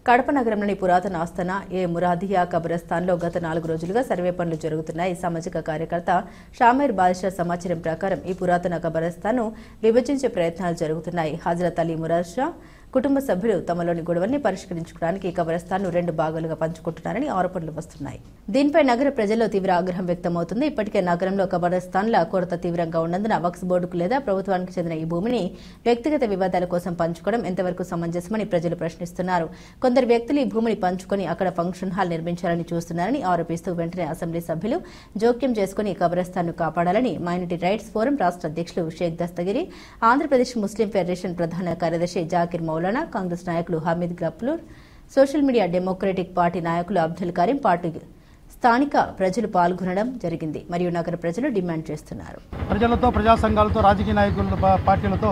కడప నగరంలోని పురాతన ఆస్థాన మురాదియా కబ్రస్థాన్లో గత 4 రోజులుగా సర్వే పనులు జరుగుతున్నాయి. సామాజిక కార్యకర్త షామీర్ బాద్షా సమాచారం ప్రకారం ఈ పురాతన కబ్రస్థాన్ను విభజించే ప్రయత్నాలు జరుగుతున్నాయి. హజరత్ అలీ మురాద్ షా కుటుంబ సభ్యులు తమలోని గొడవల్ని పరిష్కరించుకోవడానికి కబ్రస్థాన్ను 2 భాగాలుగా పంచుకుంటున్నారని ఆరోపణలు వస్తున్నాయి. దీనిపై నగర ప్రజల్లో తీవ్ర ఆగ్రహం వ్యక్తమవుతుంది. ఇప్పటికే నగరంలో కబ్రస్థాన్ల కొరత తీవ్రంగా ఉన్నందున వక్ఫ్ బోర్డుకు లేదా ప్రభుత్వానికి చెందిన ఈ భూమిని వ్యక్తిగత వివాదాల కోసం పంచుకోవడం ఎంతవరకు సమంజసమని ప్రజలు ప్రశ్నిస్తున్నారు. కొందరు వ్యక్తులు ఈ భూమిని పంచుకొని అక్కడ ఫంక్షన్ హాల్ నిర్మించాలని చూస్తున్నారని ఆరోపిస్తూ వెంటనే అసెంబ్లీ సభ్యులు జోక్యం చేసుకుని కబ్రస్థాన్ను కాపాడాలని మైనారిటీ రైట్స్ ఫోరం రాష్ట్ర అధ్యక్షులు షేక్ దస్తగిరి, ఆంధ్రప్రదేశ్ ముస్లిం ఫెడరేషన్ ప్రధాన కార్యదర్శి జాకిర్ మౌలానా, కాంగ్రెస్ నాయకులు Hameed Gafoor, social media democratic party నాయకులు అబ్దుల్ కరీం, పార్టీ స్థానిక ప్రజలు పాల్గొనడం జరిగింది మరియు నగర ప్రజలు డిమాండ్ చేస్తున్నారు. ప్రజలతో, ప్రజా సంఘాలతో, రాజకీయ నాయకుల పార్టీలతో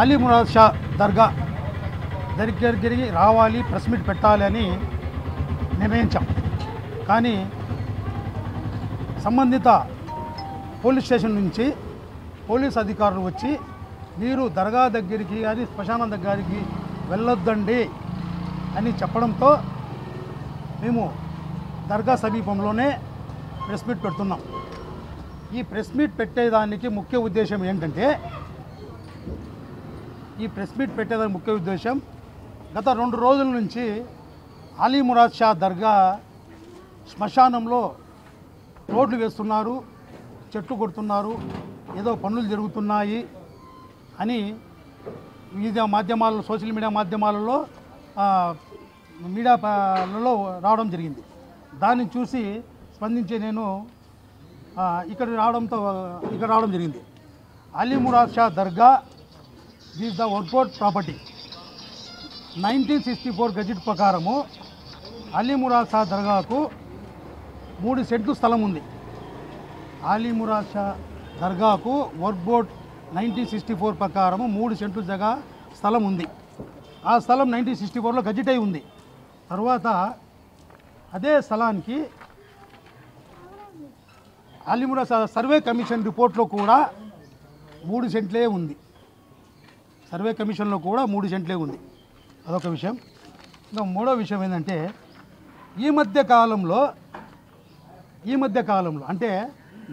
అలీ మురాద్ షా దర్గా దగ్గరికి రావాలి, ప్రెస్ మీట్ పెట్టాలి అని నిర్ణయించాం. కానీ సంబంధిత పోలీస్ స్టేషన్ నుంచి పోలీస్ అధికారులు వచ్చి మీరు దర్గా దగ్గరికి కానీ శ్మశానం దగ్గరికి వెళ్ళొద్దండి అని చెప్పడంతో మేము దర్గా సమీపంలోనే ప్రెస్ మీట్ పెడుతున్నాం. ఈ ప్రెస్ మీట్ పెట్టేదానికి ముఖ్య ఉద్దేశం ఏంటంటే గత 2 రోజుల నుంచి అలీ మురాద్ షా దర్గా శ్మశానంలో రోడ్లు వేస్తున్నారు, చెట్లు కొడుతున్నారు, ఏదో పనులు జరుగుతున్నాయి అని వివిధ మాధ్యమాలలో, సోషల్ మీడియా మాధ్యమాలలో మీడియాలలో రావడం జరిగింది. దాన్ని చూసి స్పందించి నేను ఇక్కడ రావడం జరిగింది. అలీ మురాద్ షా దర్గా ఈజ్ ద వర్క్అవుట్ ప్రాపర్టీ. 1964 గజెట్ ప్రకారము అలీ మురాద్ షా దర్గాకు 3 సెంట్లు స్థలం ఉంది. అలీ మురాద్ షా దర్గాకు వర్క్ బోర్డ్ 1964 ప్రకారము 3 సెంట్లు స్థలం ఉంది. ఆ స్థలం 1964లో గజెట్ అయి ఉంది. తర్వాత అదే స్థలానికి అలీ మురాద్ షా సర్వే కమిషన్ రిపోర్ట్లో కూడా 3 సెంట్లే ఉంది. సర్వే కమిషన్లో కూడా 3 సెంట్లే ఉంది. అదొక విషయం. ఇంకా మూడో విషయం ఏంటంటే ఈ మధ్య కాలంలో అంటే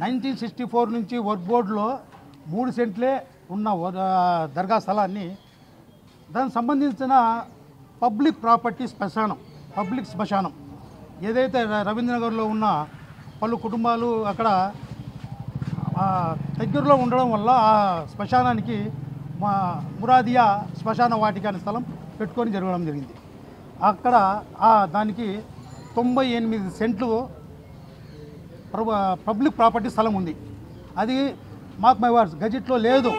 1964 నుంచి వర్క్ బోర్డులో 3 సెంట్లే ఉన్న దర్గా స్థలాన్ని దానికి సంబంధించిన పబ్లిక్ ప్రాపర్టీ శ్మశానం ఏదైతే రవీంద్రనగర్లో ఉన్న పలు కుటుంబాలు అక్కడ దగ్గరలో ఉండడం వల్ల ఆ శ్మశానానికి మురాదియా శ్మశాన వాటిక అనే స్థలం పెట్టుకొని జరగడం జరిగింది. అక్కడ దానికి 98 సెంట్లు పబ్లిక్ ప్రాపర్టీ స్థలం ఉంది. అది మార్క్ మై వర్డ్స్ గజెట్లో లేదు,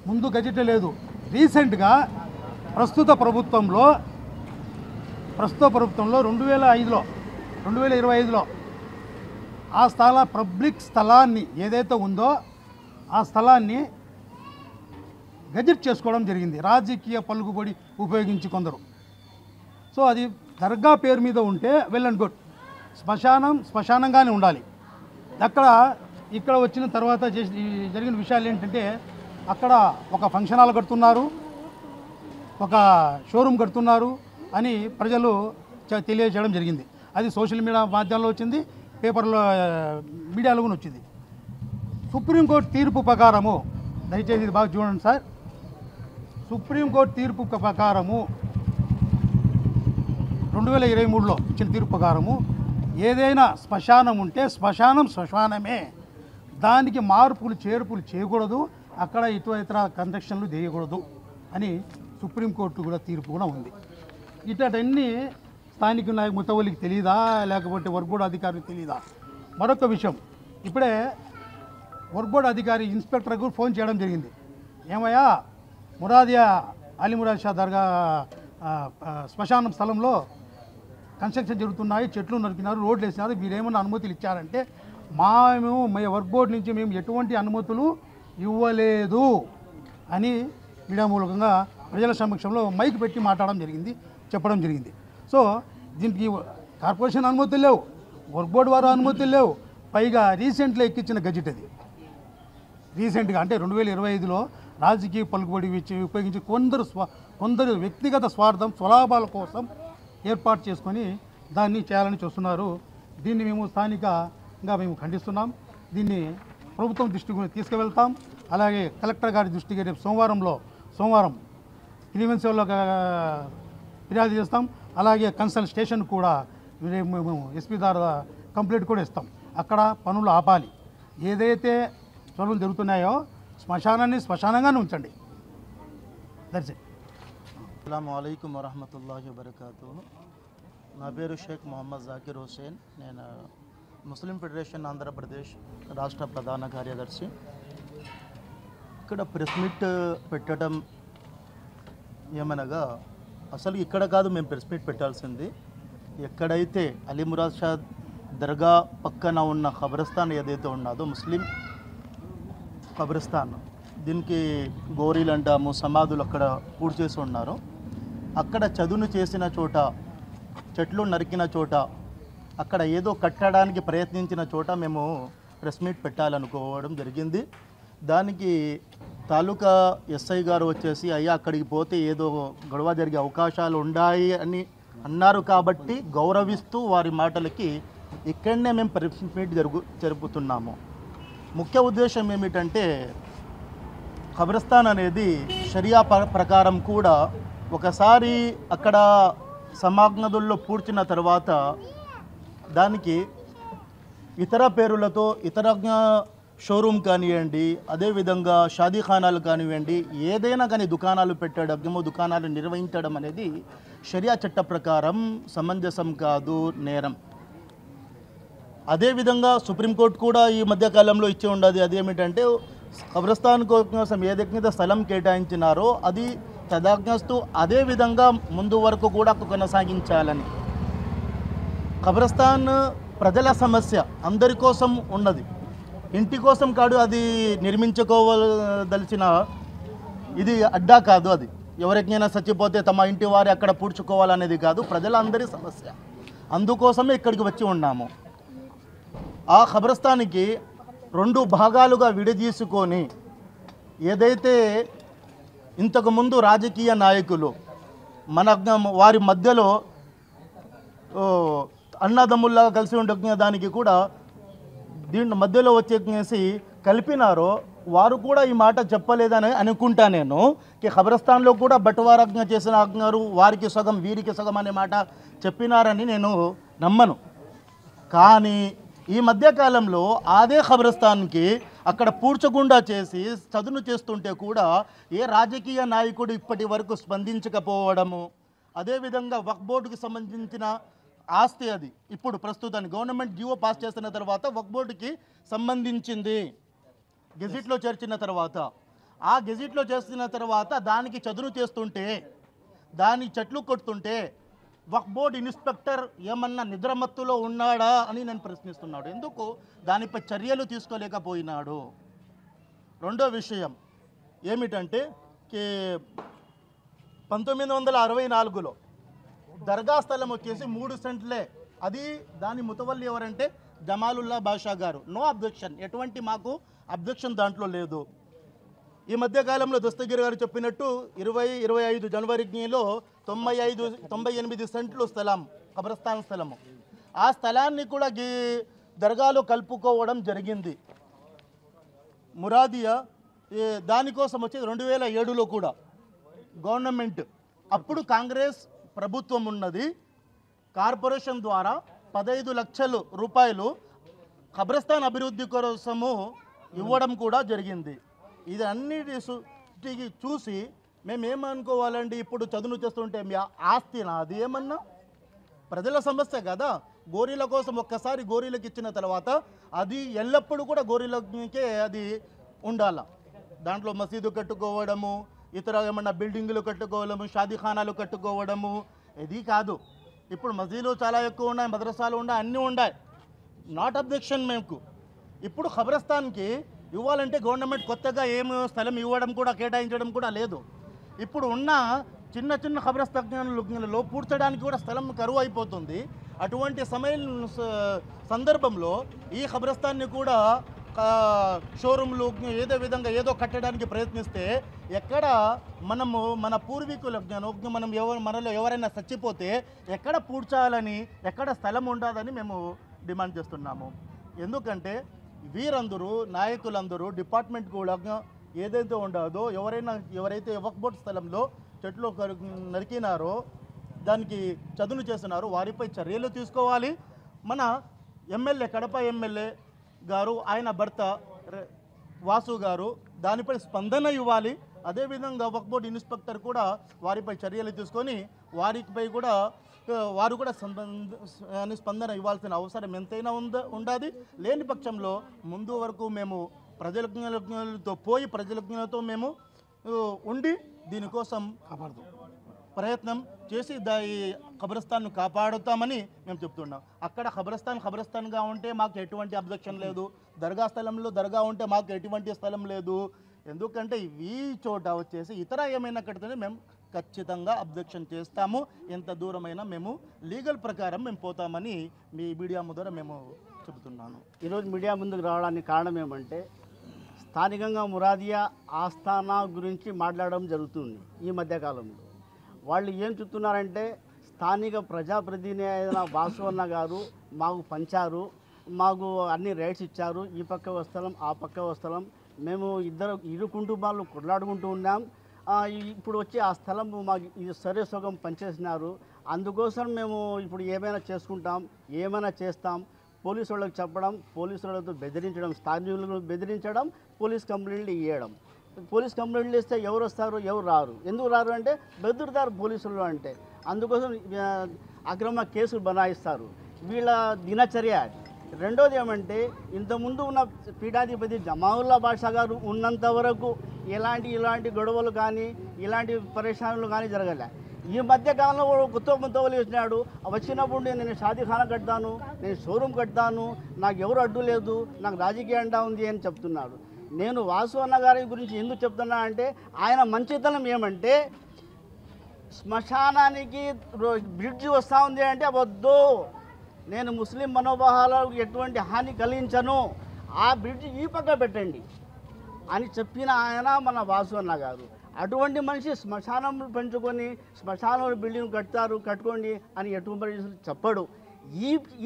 ముందు గజెట్లో లేదు. రీసెంట్గా ప్రస్తుత ప్రభుత్వంలో 2025లో ఆ పబ్లిక్ స్థలాన్ని ఏదైతే ఉందో ఆ స్థలాన్ని గజెట్ చేసుకోవడం జరిగింది, రాజకీయ పలుకుబడి ఉపయోగించి కొందరు. సో అది దర్గా పేరు మీద ఉంటే వెల్ అండ్ గుడ్, శ్మశానంగానే ఉండాలి. ఇక్కడ వచ్చిన తర్వాత జరిగిన విషయాలు ఏంటంటే అక్కడ ఒక ఫంక్షన్ హాల్ కడుతున్నారు, ఒక షోరూమ్ కడుతున్నారు అని ప్రజలు తెలియజేయడం జరిగింది. అది సోషల్ మీడియా మాధ్యమాల్లో వచ్చింది, పేపర్లో మీడియాలో కూడా వచ్చింది. సుప్రీంకోర్టు తీర్పు ప్రకారము, దయచేసి ఇది బాగా చూడండి సార్, సుప్రీంకోర్టు తీర్పు ప్రకారము 2023లో ఇచ్చిన తీర్పు ప్రకారము ఏదైనా శ్మశానం ఉంటే శ్మశానమే, దానికి మార్పులు చేర్పులు చేయకూడదు, అక్కడ ఇతర కన్స్ట్రక్షన్లు చేయకూడదు అని సుప్రీంకోర్టు కూడా తీర్పు కూడా ఉంది. ఇటన్నీ స్థానిక ముతవల్లికి తెలియదా, లేకపోతే వర్క్ బోర్డు అధికారికి తెలియదా? మరొక విషయం, ఇప్పుడే వర్క్ బోర్డు అధికారి ఇన్స్పెక్టర్కు ఫోన్ చేయడం జరిగింది. ఏమయ్యా, అలీ మురాద్ షా దర్గా శ్మశానం స్థలంలో కన్స్ట్రక్షన్ జరుగుతున్నాయి, చెట్లు నరికినారు, రోడ్లు వేసినారు, మీరేమన్నా అనుమతులు ఇచ్చారంటే మా వర్క్ బోర్డు నుంచి మేము ఎటువంటి అనుమతులు ఇవ్వలేదు అని మీడియా మూలకంగా ప్రజల సమక్షంలో మైక్ పెట్టి చెప్పడం జరిగింది. సో దీనికి కార్పొరేషన్ అనుమతులు లేవు, వర్క్ బోర్డు వారు అనుమతులు లేవు, పైగా రీసెంట్గా ఎక్కించిన గజెట్ అది. రీసెంట్గా అంటే 2025లో రాజకీయ పలుకుబడి ఉపయోగించి కొందరు వ్యక్తిగత స్వార్థం స్వలాభాల కోసం ఏర్పాటు చేసుకొని దాన్ని చేయాలని చూస్తున్నారు. దీన్ని మేము స్థానికంగా మేము ఖండిస్తున్నాం. దీన్ని ప్రభుత్వం దృష్టికి తీసుకువెళ్తాం. అలాగే కలెక్టర్ గారి దృష్టికి రేపు సోమవారం గ్రీవెన్స్లో ఫిర్యాదు చేస్తాం. అలాగే కన్సల్ట్ స్టేషన్ కూడా మేము ఎస్పీ ద్వారా కంప్లైంట్ కూడా ఇస్తాం. అక్కడ పనులు ఆపాలి. ఏదైతే పనులు జరుగుతున్నాయో శ్మశానాన్ని శ్మశానంగానే ఉంచండి. That's it. అస్సలాము అలైకుం వరహమతుల్లాహి వబరకాతు. నా పేరు షేక్ మొహమ్మద్ జాకిర్ హుసేన్. నేను ముస్లిం ఫెడరేషన్ ఆంధ్రప్రదేశ్ రాష్ట్ర ప్రధాన కార్యదర్శి. ఇక్కడ ప్రెస్ మీట్ పెట్టడం ఏమనగా అసలు ఇక్కడ కాదు మేము ప్రెస్ మీట్ పెట్టాల్సింది. ఎక్కడైతే అలీమురాద్ షా దర్గా పక్కన ఉన్న ఖబరస్థాన్ ఏదైతే ఉన్నదో ముస్లిం ఖబరస్థాన్, దీనికి గోరీలు అంటాము, సమాధులు అక్కడ పూర్తి చేసి ఉన్నారు. అక్కడ చదును చేసిన చోట, చెట్లు నరికిన చోట, అక్కడ ఏదో కట్టడానికి ప్రయత్నించిన చోట మేము ప్రెస్ మీట్ పెట్టాలనుకోవడం జరిగింది. దానికి తాలూకా ఎస్ఐ గారు వచ్చేసి అయ్యా అక్కడికి పోతే ఏదో గొడవ జరిగే అవకాశాలు ఉన్నాయి అని అన్నారు. కాబట్టి గౌరవిస్తూ వారి మాటలకి ఇక్కడనే మేము ప్రెస్ మీట్ జరుపుతున్నాము. ముఖ్య ఉద్దేశం ఏమిటంటే ఖబరస్థాన్ అనేది షరియా ప్రకారం కూడా ఒకసారి అక్కడ సమాజ్ఞదుల్లో పూడ్చిన తర్వాత దానికి ఇతర పేరులతో ఇతర షోరూమ్ కానివ్వండి, అదేవిధంగా షాదీఖానాలు కానివ్వండి, ఏదైనా కానీ దుకాణాలు పెట్టడము, దుకాణాలు నిర్వహించడం అనేది షరియా చట్ట ప్రకారం సమంజసం కాదు, నేరం. అదేవిధంగా సుప్రీంకోర్టు కూడా ఈ మధ్యకాలంలో ఇచ్చి ఉండదు. అదేమిటంటే ఖబరస్థాన్ కోసం ఏదైతే స్థలం కేటాయించినారో అది తదాజ్ఞస్తూ అదేవిధంగా ముందు వరకు కూడా కొనసాగించాలని. ఖబరస్థాన్ ప్రజల సమస్య అందరి కోసం ఉన్నది, ఇంటి కోసం కాదు అది నిర్మించుకోవదలిచిన ఇది అడ్డా కాదు. అది ఎవరికైనా చచ్చిపోతే తమ ఇంటి వారి అక్కడ పూడ్చుకోవాలనేది కాదు, ప్రజలందరి సమస్య. అందుకోసమే ఇక్కడికి వచ్చి ఉన్నాము. ఆ ఖబరస్థానికి 2 భాగాలుగా విడదీసుకొని ఏదైతే ఇంతకుముందు రాజకీయ నాయకులు వారి మధ్యలో అన్నదమ్ముల్లాగా కలిసి ఉండే దానికి కూడా దీని మధ్యలో వచ్చేసి కలిపినారో వారు కూడా ఈ మాట చెప్పలేదని అనుకుంటా నేను. ఖబరస్థాన్లో కూడా బటువారాజ్ఞ చేసిన ఆజ్ఞారు వారికి సగం వీరికి సగం అనే మాట చెప్పినారని నేను నమ్మను. కానీ ఈ మధ్యకాలంలో అదే ఖబరస్థాన్కి అక్కడ పూడ్చకుండా చేసి చదును చేస్తుంటే కూడా ఏ రాజకీయ నాయకుడు ఇప్పటి వరకు స్పందించకపోవడము, అదేవిధంగా వక్ఫ్ బోర్డుకి సంబంధించిన ఆస్తి అది ఇప్పుడు ప్రస్తుతానికి గవర్నమెంట్ జీవో పాస్ చేసిన తర్వాత వక్ఫ్ బోర్డుకి సంబంధించింది గెజిట్లో చేర్చిన తర్వాత, ఆ గెజిట్లో చేసిన తర్వాత దానికి చదును చేస్తుంటే, దాని చెట్లు కొడుతుంటే వక్ఫ్ బోర్డు ఇన్స్పెక్టర్ ఏమన్నా నిద్రమత్తులో ఉన్నాడా అని నేను ప్రశ్నిస్తున్నాడు. ఎందుకు దానిపై చర్యలు తీసుకోలేకపోయినాడు? రెండో విషయం ఏమిటంటే 1964లో దర్గా స్థలం వచ్చేసి 3 సెంట్లే. అది దాని ముతవల్లి ఎవరంటే జమాలుల్లా బాషా గారు. నో అబ్జెక్షన్, ఎటువంటి మాకు అబ్జెక్షన్ దాంట్లో లేదు. ఈ మధ్యకాలంలో దస్తగిరి గారు చెప్పినట్టు 2025 జనవరిలో 98 సెంట్లు స్థలం ఖబరస్థాన్ స్థలము. ఆ స్థలాన్ని కూడా దర్గాలో కలుపుకోవడం జరిగింది. మురాదియా దానికోసం వచ్చి 2007లో కూడా గవర్నమెంట్ అప్పుడు కాంగ్రెస్ ప్రభుత్వం ఉన్నది, కార్పొరేషన్ ద్వారా 15 లక్షల రూపాయలు ఖబరస్థాన్ అభివృద్ధి కోసము ఇవ్వడం కూడా జరిగింది. ఇది అన్నిటి చూసి మేమేమనుకోవాలండి, ఇప్పుడు చదును చేస్తుంటే మీ ఆస్తినా అది? ఏమన్నా ప్రజల సమస్య కదా. గోరీల కోసం ఒక్కసారి గోరీలకు ఇచ్చిన తర్వాత అది ఎల్లప్పుడూ కూడా గోరీలకే అది ఉండాల. దాంట్లో మసీదు కట్టుకోవడము, ఇతర ఏమన్నా బిల్డింగులు కట్టుకోవడము, షాదీఖానాలు కట్టుకోవడము ఇది కాదు. ఇప్పుడు మసీదులు చాలా ఎక్కువ ఉన్నాయి, మద్రసాలు ఉన్నాయి, అన్నీ ఉన్నాయి. నాట్ అబ్జెక్షన్ మేము. ఇప్పుడు ఖబరస్థాన్కి ఇవ్వాలంటే గవర్నమెంట్ కొత్తగా ఏం స్థలం ఇవ్వడం కూడా కేటాయించడం కూడా లేదు. ఇప్పుడు ఉన్న చిన్న చిన్న ఖబరస్థాన్లలో పూడ్చడానికి కూడా స్థలం కరువు అయిపోతుంది. అటువంటి సందర్భంలో ఈ ఖబరస్థాన్ని కూడా షోరూమ్లు ఏదో విధంగా ఏదో కట్టడానికి ప్రయత్నిస్తే ఎక్కడ మనము మన పూర్వీకుల మనం మనలో ఎవరైనా చచ్చిపోతే ఎక్కడ పూడ్చాలని, ఎక్కడ స్థలం ఉండదని మేము డిమాండ్ చేస్తున్నాము. ఎందుకంటే వీరందరూ నాయకులందరూ డిపార్ట్మెంట్ కూడా ఏదైతే ఉండదో ఎవరైతే వక్ఫ్ బోర్డు స్థలంలో చెట్లు నరికినారో, దానికి చదును చేస్తున్నారో వారిపై చర్యలు తీసుకోవాలి. మన ఎమ్మెల్యే, కడప ఎమ్మెల్యే గారు, ఆయన భర్త వాసు గారు దానిపై స్పందన ఇవ్వాలి. అదేవిధంగా వక్ఫ్ బోర్డు ఇన్స్పెక్టర్ కూడా వారిపై చర్యలు తీసుకొని వారు కూడా స్పందన ఇవ్వాల్సిన అవసరం ఎంతైనా ఉండాలి. లేని పక్షంలో ముందు వరకు మేము ప్రజలతో పోయి ప్రజలతో మేము ఉండి దీనికోసం ప్రయత్నం చేసి ఈ ఖబరస్థాన్ను కాపాడుతామని మేము చెప్తున్నాం. అక్కడ ఖబరస్థాన్గా ఉంటే మాకు ఎటువంటి అబ్జెక్షన్ లేదు, దర్గా స్థలంలో దర్గా ఉంటే మాకు ఎటువంటి స్థలం లేదు. ఎందుకంటే ఈ చోట వచ్చేసి ఇతర ఏమైనా కడితేనే మేము ఖచ్చితంగా అబ్జెక్షన్ చేస్తాము. ఎంత దూరమైనా మేము లీగల్ ప్రకారం మేము పోతామని మీ మీడియా ముందర మేము చెబుతున్నాను. ఈరోజు మీడియా ముందుకు రావడానికి కారణం ఏమంటే, స్థానికంగా మురాదియా ఆస్థానా గురించి మాట్లాడడం జరుగుతుంది. ఈ మధ్యకాలంలో వాళ్ళు ఏం చెప్తున్నారంటే, స్థానిక ప్రజాప్రతినిధి అయిన వాసవన్న గారు మాకు పంచారు, మాకు అన్ని రైట్స్ ఇచ్చారు, ఈ పక్క స్థలం ఆ పక్క స్థలం, మేము ఇరు కుటుంబాలు కొట్లాడుకుంటూ ఉన్నాం, ఇప్పుడు వచ్చి ఆ స్థలం మాకు ఇది సరే సగం పంచేసినారు, అందుకోసం మేము ఇప్పుడు ఏమైనా చేసుకుంటాం, ఏమైనా చేస్తాం, పోలీసు వాళ్ళకి చెప్పడం, పోలీసు వాళ్ళతో బెదిరించడం, స్థానికులను బెదిరించడం, పోలీస్ కంప్లైంట్లు ఇవ్వడం. పోలీస్ కంప్లైంట్లు ఇస్తే ఎవరు వస్తారు, ఎవరు రారు. ఎందుకు రారు అంటే బెదురుతారు పోలీసులు అంటే, అందుకోసం అక్రమ కేసులు బనాయిస్తారు. వీళ్ళ దినచర్య. రెండోది ఏమంటే, ఇంతకుముందు ఉన్న పీఠాధిపతి జమావుల్లా బాషా గారు ఉన్నంత వరకు ఇలాంటి గొడవలు కానీ ఇలాంటి పరేషానులు కానీ జరగలే. ఈ మధ్య కాలంలో కొత్త వచ్చినాడు. వచ్చినప్పుడు నేను షాదీఖానా కడతాను, నేను షోరూమ్ కడతాను, నాకు ఎవరు అడ్డు లేదు, నాకు రాజకీయ అండా ఉంది అని చెప్తున్నాడు. నేను వాసు అన్న గారి గురించి ఎందుకు చెప్తున్నా అంటే, ఆయన మంచితనం ఏమంటే, శ్మశానానికి బ్రిడ్జి వస్తూ ఉంది అంటే వద్దు, నేను ముస్లిం మనోభావాలకు ఎటువంటి హాని కలిగించను, ఆ బ్రిడ్జి ఈ పక్క పెట్టండి అని చెప్పిన ఆయన మన వాసు అన్న గారు. అటువంటి మనిషి శ్మశానం పెంచుకొని శ్మశానం బిల్డింగ్ కట్టుకోండి అని ఎటువంటి చెప్పడు.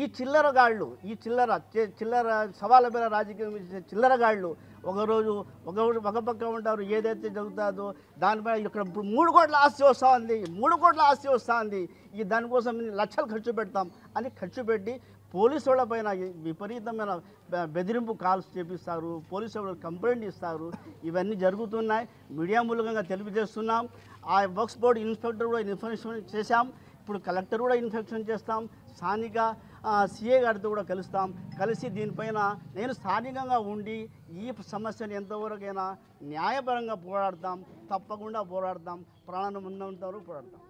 ఈ చిల్లరగాళ్ళు, ఈ చిల్లర సవాళ్ళ మీద రాజకీయం చిల్లరగాళ్ళు ఒకరోజు ఒక పక్క ఉంటారు, ఏదైతే జరుగుతుందో దానిపై ఇక్కడ ఇప్పుడు 3 కోట్ల ఆస్తి వస్తూ ఉంది, ఈ దానికోసం లక్షలు ఖర్చు పెడతాం అని ఖర్చు పెట్టి పోలీసు వాళ్ళ పైన విపరీతమైన బెదిరింపు కాల్స్ చేపిస్తారు, పోలీసు వాళ్ళు కంప్లైంట్ ఇస్తారు. ఇవన్నీ జరుగుతున్నాయి. మీడియా మూలంగా తెలియజేస్తున్నాం. ఆ వక్ఫ్ బోర్డు ఇన్స్పెక్టర్ కూడా ఇన్ఫర్మేషన్ చేశాం. ఇప్పుడు కలెక్టర్ కూడా ఇన్ఫెక్షన్ చేస్తాం, స్థానిక సిఏ గారితో కూడా కలిసి దీనిపైన నేను స్థానికంగా ఉండి ఈ సమస్యను ఎంతవరకైనా న్యాయపరంగా పోరాడతాం, తప్పకుండా పోరాడతాం, ప్రాణాన్ని ముందంతవరకు పోరాడతాం.